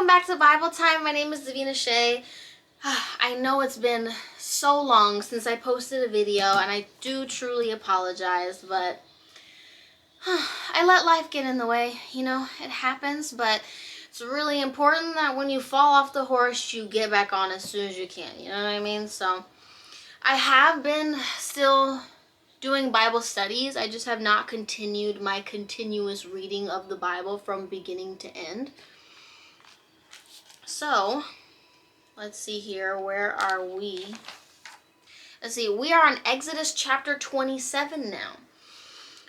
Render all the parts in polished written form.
welcome back to Bible Time. My name is Divina Sha. I know it's been so long since I posted a video, and I do truly apologize, but I let life get in the way. You know, it happens, but it's really important that when you fall off the horse, you get back on as soon as you can. You know what I mean? So I have been still doing Bible studies. I just have not continued my continuous reading of the Bible from beginning to end. So, let's see here. Where are we? Let's see. We are on Exodus chapter 27 now.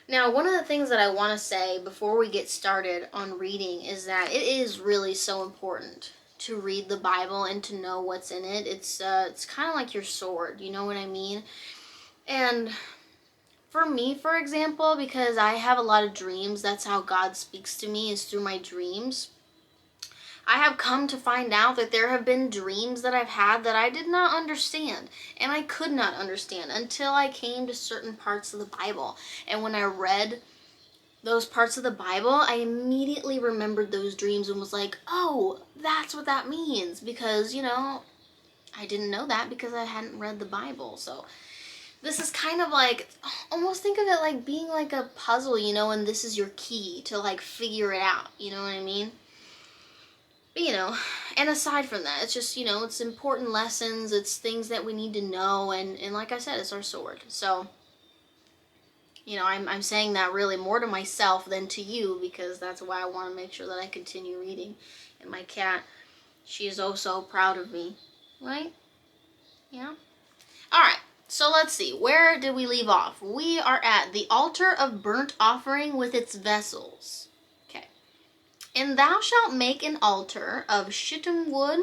Now, one of the things that I want to say before we get started on reading is that it is really so important to read the Bible and to know what's in it. It's kind of like your sword, you know what I mean? And for me, for example, because I have a lot of dreams, that's how God speaks to me, is through my dreams. I have come to find out that there have been dreams that I've had that I did not understand, and I could not understand until I came to certain parts of the Bible. And when I read those parts of the Bible, I immediately remembered those dreams and was like, oh, that's what that means, because, you know, I didn't know that because I hadn't read the Bible. So this is kind of like, almost think of it like being like a puzzle, you know, and this is your key to like figure it out, you know what I mean? But, you know, and aside from that, it's just, you know, it's important lessons, it's things that we need to know, and like I said, it's our sword. So, you know, I'm saying that really more to myself than to you, because that's why I want to make sure that I continue reading. And my cat, she is oh so proud of me, right? Yeah? Alright, so let's see, where did we leave off? We are at the altar of burnt offering with its vessels. And thou shalt make an altar of shittim wood,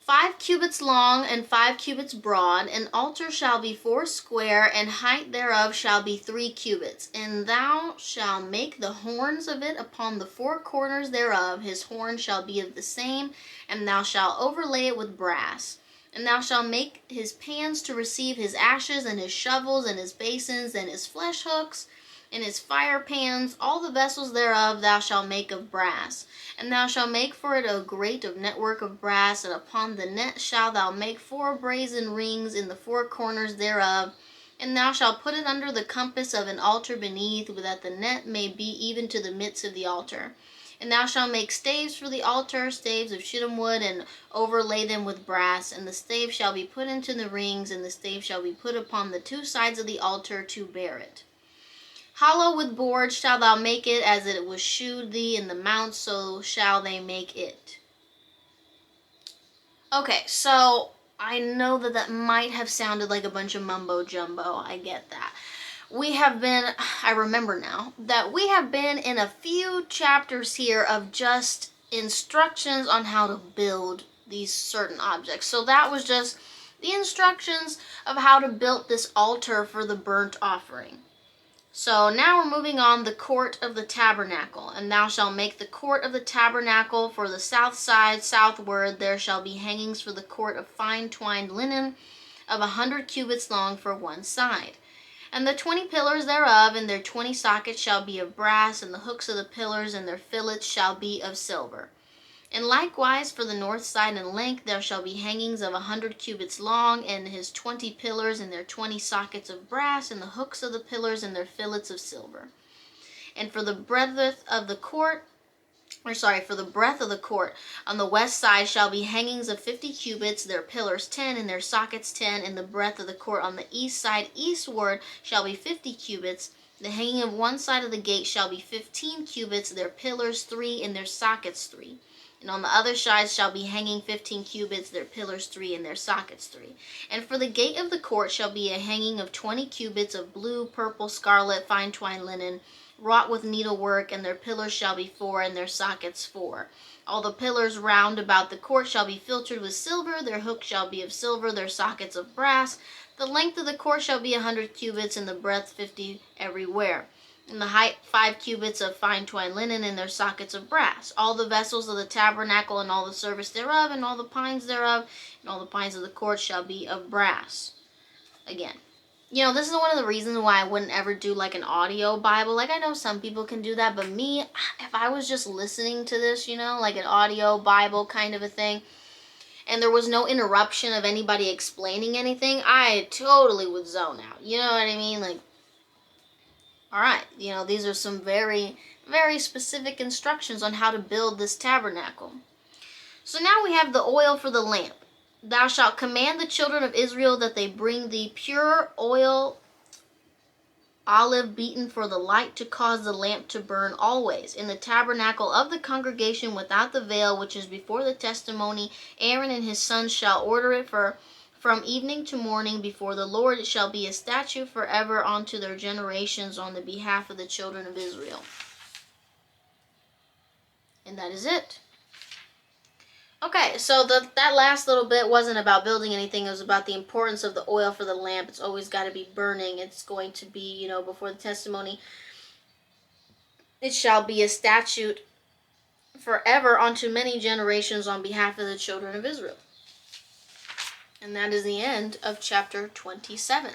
5 cubits long and 5 cubits broad. An altar shall be 4 square, and height thereof shall be 3 cubits. And thou shalt make the horns of it upon the 4 corners thereof. His horn shall be of the same, and thou shalt overlay it with brass. And thou shalt make his pans to receive his ashes, and his shovels, and his basins, and his flesh hooks, and his fire pans. All the vessels thereof thou shalt make of brass. And thou shalt make for it a grate of network of brass, and upon the net shalt thou make 4 brazen rings in the 4 corners thereof. And thou shalt put it under the compass of an altar beneath, that the net may be even to the midst of the altar. And thou shalt make staves for the altar, staves of shittim wood, and overlay them with brass. And the stave shall be put into the rings, and the stave shall be put upon the 2 sides of the altar to bear it. Hollow with boards shalt thou make it, as it was shewed thee in the mount, so shall they make it. Okay, so I know that that might have sounded like a bunch of mumbo jumbo. I get that. I remember now, that we have been in a few chapters here of just instructions on how to build these certain objects. So that was just the instructions of how to build this altar for the burnt offering. So now we're moving on, the court of the tabernacle. And thou shalt make the court of the tabernacle for the south side southward. There shall be hangings for the court of fine twined linen of 100 cubits long for one side. And the 20 pillars thereof and their 20 sockets shall be of brass, and the hooks of the pillars and their fillets shall be of silver. And likewise for the north side in length there shall be hangings of 100 cubits long, and his 20 pillars and their 20 sockets of brass, and the hooks of the pillars and their fillets of silver. And for the breadth of the court, on the west side shall be hangings of 50 cubits, their pillars 10, and their sockets 10, and the breadth of the court on the east side eastward shall be 50 cubits. The hanging of one side of the gate shall be 15 cubits, their pillars 3, and their sockets 3. And on the other side shall be hanging 15 cubits, their pillars 3, and their sockets 3. And for the gate of the court shall be a hanging of 20 cubits of blue, purple, scarlet, fine twined linen, wrought with needlework, and their pillars shall be 4, and their sockets 4. All the pillars round about the court shall be filtered with silver, their hooks shall be of silver, their sockets of brass. The length of the court shall be 100 cubits, and the breadth 50 everywhere. And the height 5 cubits of fine twined linen, and their sockets of brass. All the vessels of the tabernacle, and all the service thereof, and all the pines thereof, and all the pines of the court shall be of brass. Again, You know, this is one of the reasons why I wouldn't ever do like an audio Bible. Like, I know some people can do that, but me, if I was just listening to this, you know, like an audio Bible kind of a thing, and there was no interruption of anybody explaining anything, I totally would zone out. You know what I mean? Like, all right, you know, these are some very, very specific instructions on how to build this tabernacle. So now we have the oil for the lamp. Thou shalt command the children of Israel that they bring thee pure oil, olive beaten for the light, to cause the lamp to burn always in the tabernacle of the congregation without the veil, which is before the testimony. Aaron and his sons shall order it from evening to morning before the Lord. It shall be a statute forever unto their generations on the behalf of the children of Israel. And that is it. Okay, so that last little bit wasn't about building anything. It was about the importance of the oil for the lamp. It's always got to be burning. It's going to be, you know, before the testimony. It shall be a statute forever unto many generations on behalf of the children of Israel. And that is the end of chapter 27.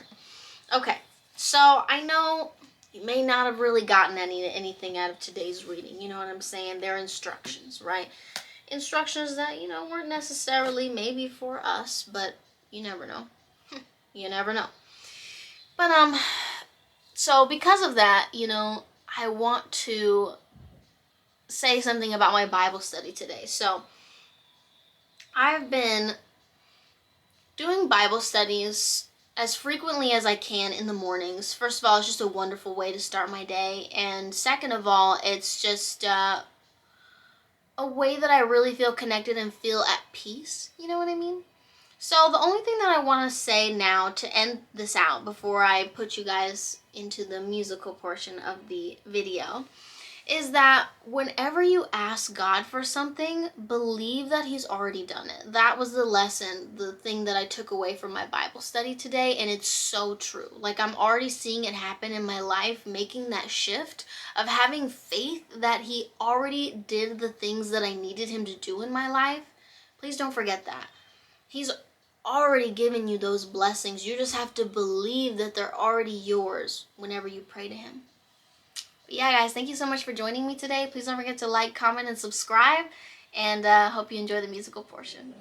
Okay, so I know you may not have really gotten anything out of today's reading. You know what I'm saying? They're instructions, right? Instructions that, you know, weren't necessarily maybe for us, but you never know. You never know. But so because of that, you know, I want to say something about my Bible study today. So I've been doing Bible studies as frequently as I can in the mornings. First of all, it's just a wonderful way to start my day, and second of all, it's just a way that I really feel connected and feel at peace. You know what I mean? So the only thing that I want to say now to end this out before I put you guys into the musical portion of the video is that whenever you ask God for something, believe that He's already done it. That was the lesson, the thing that I took away from my Bible study today, and it's so true. Like, I'm already seeing it happen in my life, making that shift of having faith that He already did the things that I needed Him to do in my life. Please don't forget that. He's already given you those blessings. You just have to believe that they're already yours whenever you pray to Him. But yeah, guys, thank you so much for joining me today. Please don't forget to like, comment, and subscribe. And hope you enjoy the musical portion.